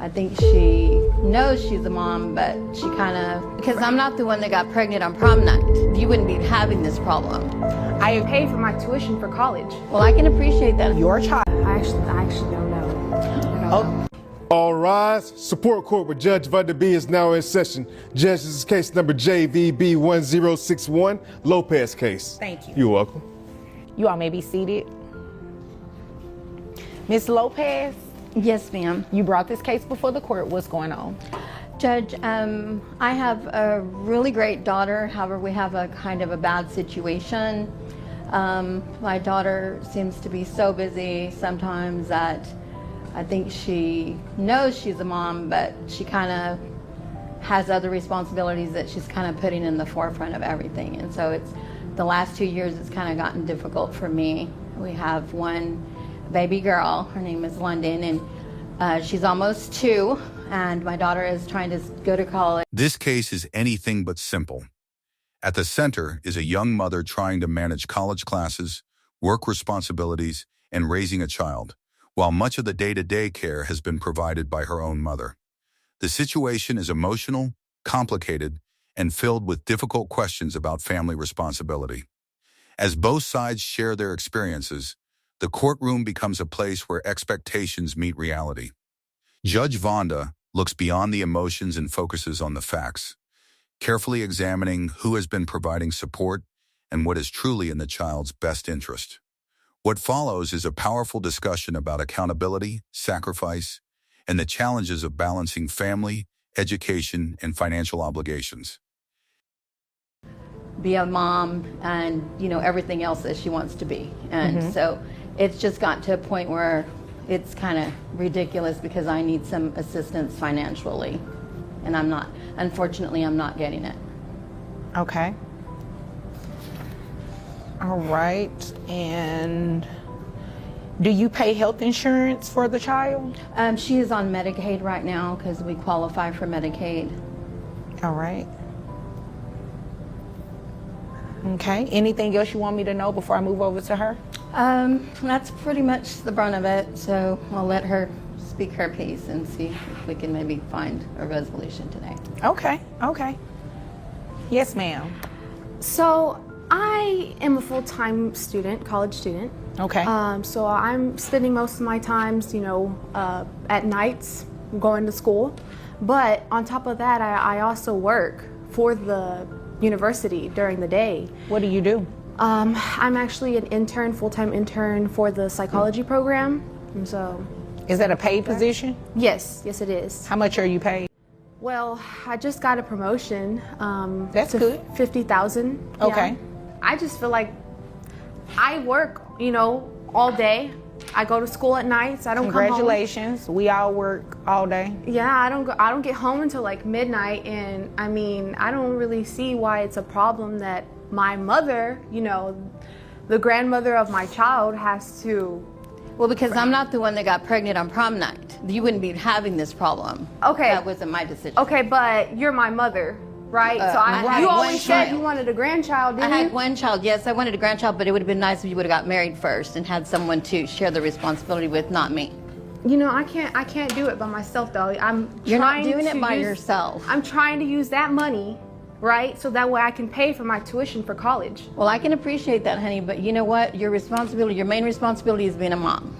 I think she knows she's a mom, but she kind of, because I'm not the one that got pregnant on prom night. You wouldn't be having this problem. I pay for my tuition for college. Well, I can appreciate that. Your child. I actually don't know. All rise. Support court with Judge Vanda B is now in session. Judge, this is case number JVB 1061, Lopez case. Thank you. You're welcome. You all may be seated. Ms. Lopez, Yes, ma'am. you brought this case before the court. What's going on? Judge, I have a really great daughter. However, we have a kind of a bad situation. My daughter seems to be so busy sometimes that I think she knows she's a mom, but she kind of has other responsibilities that she's kind of putting in the forefront of everything. And so it's the last 2 years it's kind of gotten difficult for me. We have one baby girl, her name is London, and she's almost 2, and my daughter is trying to go to college. This case is anything but simple. At the center is a young mother trying to manage college classes, work responsibilities, and raising a child, while much of the day-to-day care has been provided by her own mother. The situation is emotional, complicated, and filled with difficult questions about family responsibility. As both sides share their experiences, the courtroom becomes a place where expectations meet reality. Judge Vanda looks beyond the emotions and focuses on the facts, carefully examining who has been providing support and what is truly in the child's best interest. What follows is a powerful discussion about accountability, sacrifice, and the challenges of balancing family, education, and financial obligations. Be a mom and, you know, everything else that she wants to be. And so it's just gotten to a point where it's kind of ridiculous because I need some assistance financially. And unfortunately, I'm not getting it. Okay. All right. And do you pay health insurance for the child? She is on Medicaid right now because we qualify for Medicaid. All right. Okay. Anything else you want me to know before I move over to her? That's pretty much the brunt of it. So I'll let her speak her piece and see if we can maybe find a resolution today. Okay. Okay. Yes, ma'am. So I am a full-time student, college student. Okay. So I'm spending most of my times, at nights going to school. But on top of that, I also work for the university during the day. What do you do? I'm actually an intern, full-time intern for the psychology program. And so. Is that a paid position? Yes, it is. How much are you paid? Well, I just got a promotion. That's to good. 50,000. Okay. Yeah. I just feel like I work, all day. I go to school at nights. I don't come home. Congratulations. We all work all day. Yeah, I don't get home until like midnight, and I don't really see why it's a problem that my mother, the grandmother of my child, has to. Well, because I'm not the one that got pregnant on prom night. You wouldn't be having this problem. Okay. That wasn't my decision. Okay, but you're my mother, right? I you had always one said child. you wanted a grandchild, didn't I you? had one child. Yes, I wanted a grandchild, but it would have been nice if you would have got married first and had someone to share the responsibility with, not me. I can't do it by myself, though. You're not doing it by yourself. I'm trying to use that money, right? So that way I can pay for my tuition for college. Well, I can appreciate that, honey, but you know what? Your main responsibility is being a mom.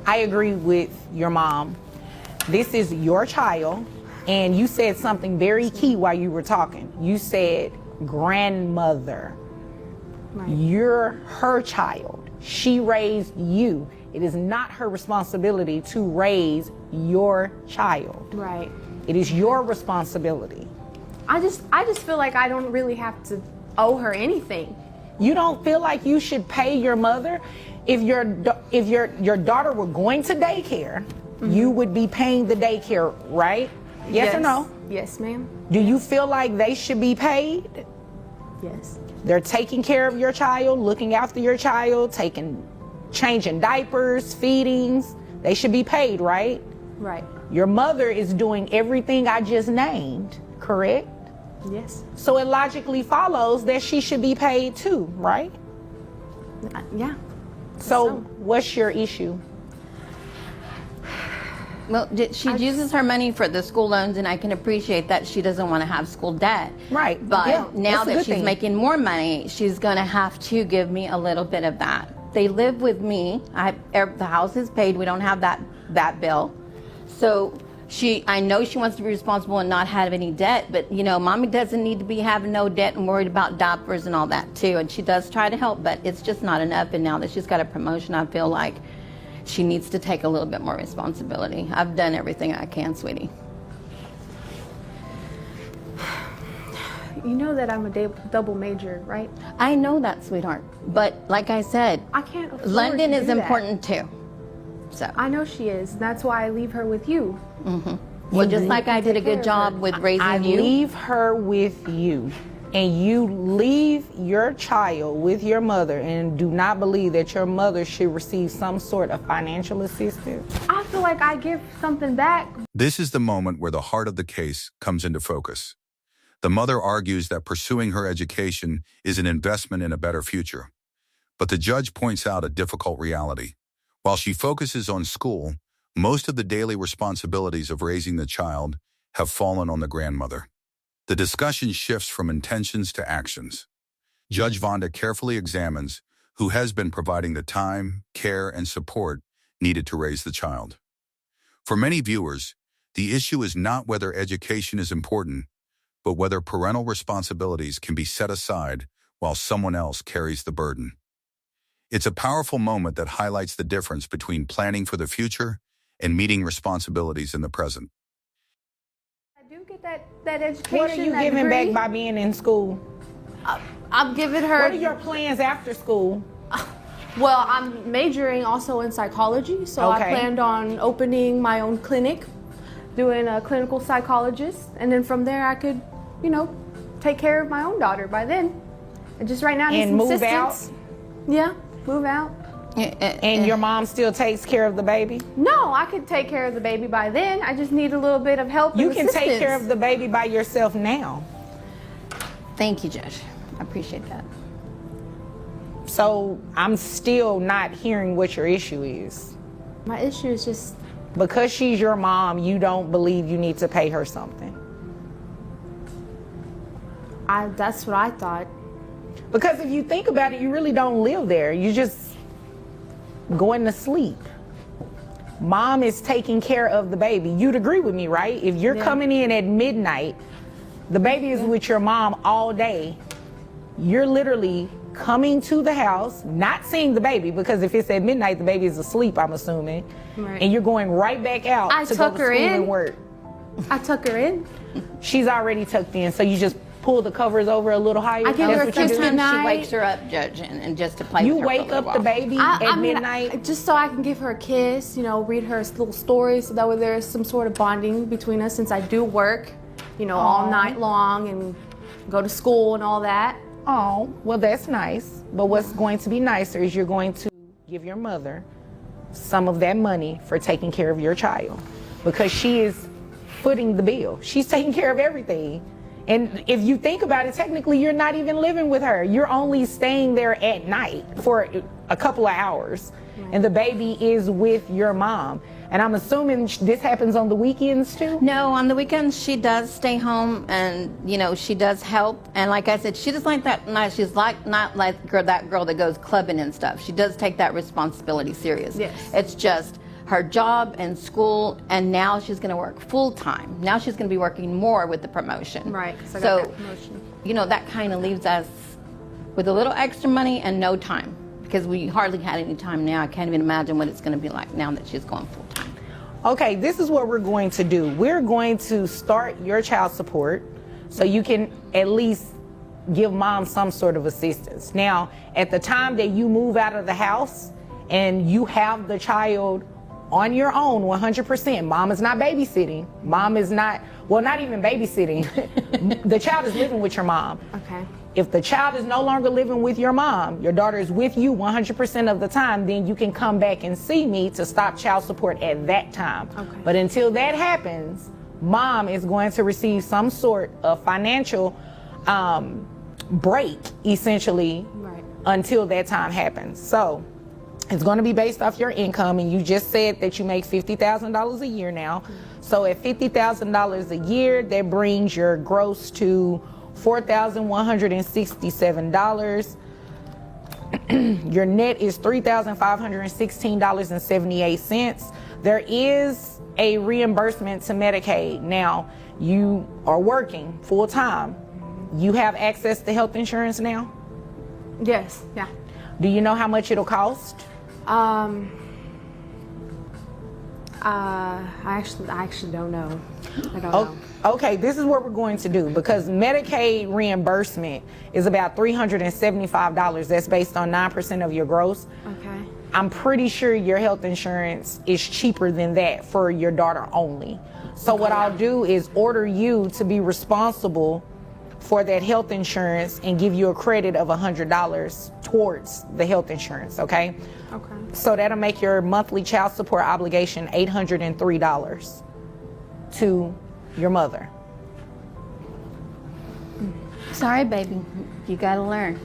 I agree with your mom. This is your child, and you said something very key while you were talking. You said grandmother. Right. You're her child. She raised you. It is not her responsibility to raise your child. Right. It is your responsibility. I just feel like I don't really have to owe her anything. You don't feel like you should pay your mother? If your daughter were going to daycare, you would be paying the daycare, right? Yes or no? Yes, ma'am. Do you feel like they should be paid? Yes. They're taking care of your child, looking after your child, changing diapers, feedings. They should be paid, right? Right. Your mother is doing everything I just named, correct? Yes. So it logically follows that she should be paid too, right? Yeah. So what's your issue? Well, she uses her money for the school loans, and I can appreciate that she doesn't want to have school debt. Right. But Yeah, now that's a that good she's thing. making more money, she's going to have to give me a little bit of that. They live with me. The house is paid. We don't have that bill. So I know she wants to be responsible and not have any debt, but mommy doesn't need to be having no debt and worried about diapers and all that too. And she does try to help, but it's just not enough. And now that she's got a promotion, I feel like she needs to take a little bit more responsibility. I've done everything I can, sweetie. You know that I'm a double major, right? I know that, sweetheart. But like I said, I can't afford London to is do that. important too. So, I know she is. That's why I leave her with you. well, just like I did a take care good of job her. with raising I you. leave her with you, and you leave your child with your mother and do not believe that your mother should receive some sort of financial assistance. I feel like I give something back. This is the moment where the heart of the case comes into focus. The mother argues that pursuing her education is an investment in a better future. But the judge points out a difficult reality. While she focuses on school, most of the daily responsibilities of raising the child have fallen on the grandmother. The discussion shifts from intentions to actions. Judge Vonda carefully examines who has been providing the time, care, and support needed to raise the child. For many viewers, the issue is not whether education is important, but whether parental responsibilities can be set aside while someone else carries the burden. It's a powerful moment that highlights the difference between planning for the future and meeting responsibilities in the present. I do get that education. What are you that giving degree. back by being in school? I'm giving her. What are your plans after school? Well, I'm majoring also in psychology, so I Okay. planned on opening my own clinic, doing a clinical psychologist, and then from there I could, take care of my own daughter by then. And just right now I need And some move assistance. Yeah, move out. And your mom still takes care of the baby? No, I could take care of the baby by then. I just need a little bit of help You and can assistance. take care of the baby by yourself now. Thank you, Judge. I appreciate that. So I'm still not hearing what your issue is. My issue is just, Because she's your mom, you don't believe you need to pay her something. that's what I thought. Because if you think about it, you really don't live there. You just going to sleep. Mom is taking care of the baby. You'd agree with me, right? If you're Yeah. coming in at midnight, the baby is with your mom all day. You're literally coming to the house, not seeing the baby, because if it's at midnight, the baby is asleep, I'm assuming. Right. And you're going right back out I to go tuck to her school in. and work. I tuck her in. She's already tucked in, so you just pull the covers over a little higher. I give That's her what you do? kiss Sometimes she night. wakes her up, Judge, and just to play You with her for a wake little up while. the baby at midnight. Just so I can give her a kiss, read her little stories, so that way there is some sort of bonding between us, since I do work, all night long and go to school and all that. Oh, well, that's nice. But what's going to be nicer is you're going to give your mother some of that money for taking care of your child, because she is footing the bill. She's taking care of everything. And if you think about it, technically you're not even living with her. You're only staying there at night for a couple of hours. And the baby is with your mom. And I'm assuming this happens on the weekends too? No, on the weekends she does stay home, and she does help. And like I said, she does like that. She's not like that girl that goes clubbing and stuff. She does take that responsibility serious. Yes. It's just her job and school, and now she's going to work full time. Now she's going to be working more with the promotion. Right, 'cause I so, got that promotion. that kind of leaves us with a little extra money and no time, because we hardly had any time now. I can't even imagine what it's going to be like now that she's going full time. Okay, this is what we're going to do. We're going to start your child support so you can at least give mom some sort of assistance. Now, at the time that you move out of the house and you have the child on your own 100%, mom is not babysitting. Mom is not even babysitting. The child is living with your mom. Okay. If the child is no longer living with your mom, your daughter is with you 100% of the time, then you can come back and see me to stop child support at that time. Okay. But until that happens, mom is going to receive some sort of financial break, essentially, Right. until that time happens. So It's going to be based off your income, and you just said that you make $50,000 a year now. So at $50,000 a year, that brings your gross to $4,167. Your net is $3,516.78. There is a reimbursement to Medicaid. Now, you are working full time. You have access to health insurance now? Yes, yeah. Do you know how much it'll cost? I actually don't know. I don't know. Okay, this is what we're going to do, because Medicaid reimbursement is about $375. That's based on 9% of your gross. Okay. I'm pretty sure your health insurance is cheaper than that for your daughter only. So what I'll do is order you to be responsible for that health insurance and give you a credit of $100 towards the health insurance, okay? Okay. So that'll make your monthly child support obligation $803 to your mother. Sorry, baby. You got to learn.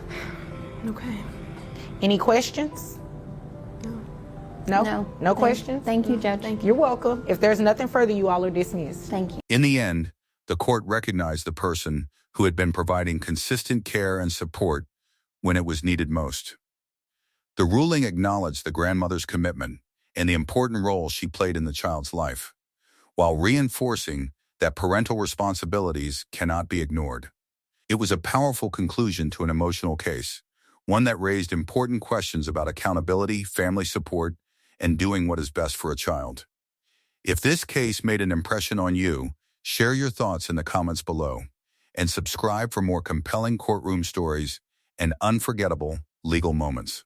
Okay. Any questions? No? No questions? Thank you, Judge. You're welcome. If there's nothing further, you all are dismissed. Thank you. In the end, the court recognized the person who had been providing consistent care and support when it was needed most. The ruling acknowledged the grandmother's commitment and the important role she played in the child's life, while reinforcing that parental responsibilities cannot be ignored. It was a powerful conclusion to an emotional case, one that raised important questions about accountability, family support, and doing what is best for a child. If this case made an impression on you, share your thoughts in the comments below, and subscribe for more compelling courtroom stories and unforgettable legal moments.